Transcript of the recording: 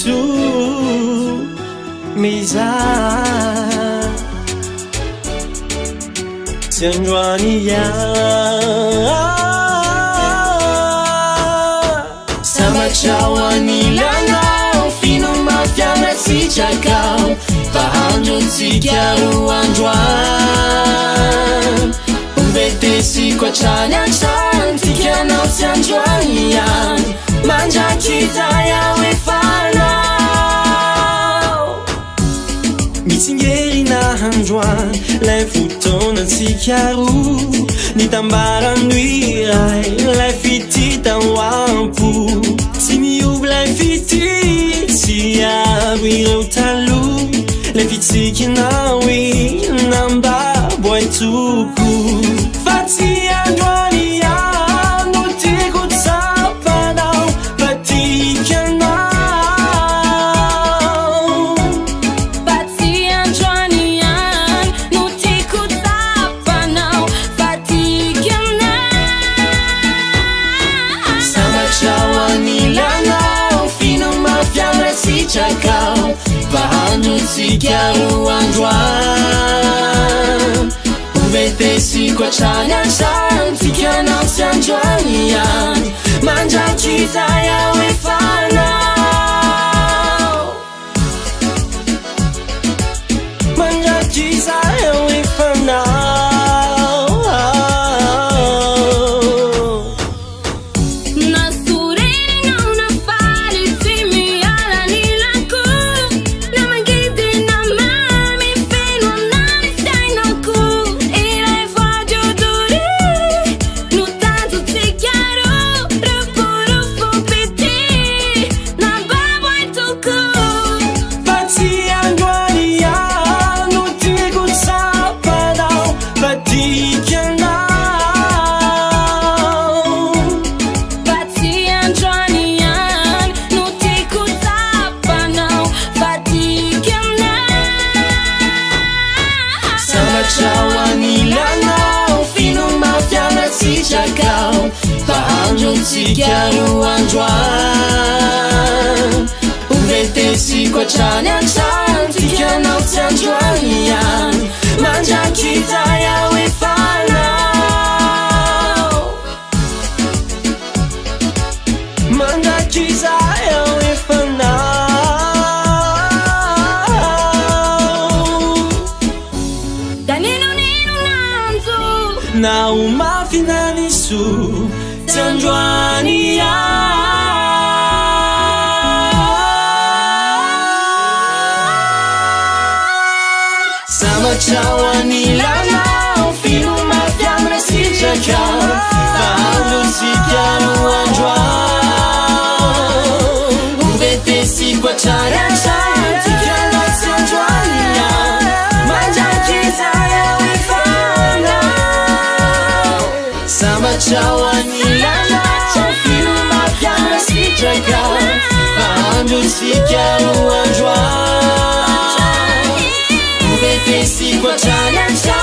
tu mizaa sianjuania sama chawanilana fino mafiana si chakao fahanjo tsikaru androan uvetesi kwa chanya chan tikanao sianjuanian manjakitaya wefanao mitsingerina androan lay fotona tsikaru nitambaranduiray lay fitita oampo tsy miovy lay fity tsy avo ireo talo lay fitsikinao nambabo ay toko fa tsy androany no tiako tsapanao fa tikanao fa tsy androany no tiako tsapanao fa tikanao samatraoanilanao fino mafiana si chakao fahandro tsikaru androan uvetesi kwa chanya chan tikanao si androanian manjakitaya wefanao manjakitaya wefanao Chawanilana fino mafiana si chakao fahandro tsikaru androan uvetesi kwa chanya chan tikanao tsy androanian manjakitaya wefanao manjakitaya wefanao na umafinanisu Tanzania sama chawanilana fino mafiana si chakao fahandro tsikaru androan uvetesi kwa chanya chan tikanao tsy androanian manjakitaya sama chawanilana fino mafiana si chakao fahandro tsikaru androan uvetesi kwa chanya chan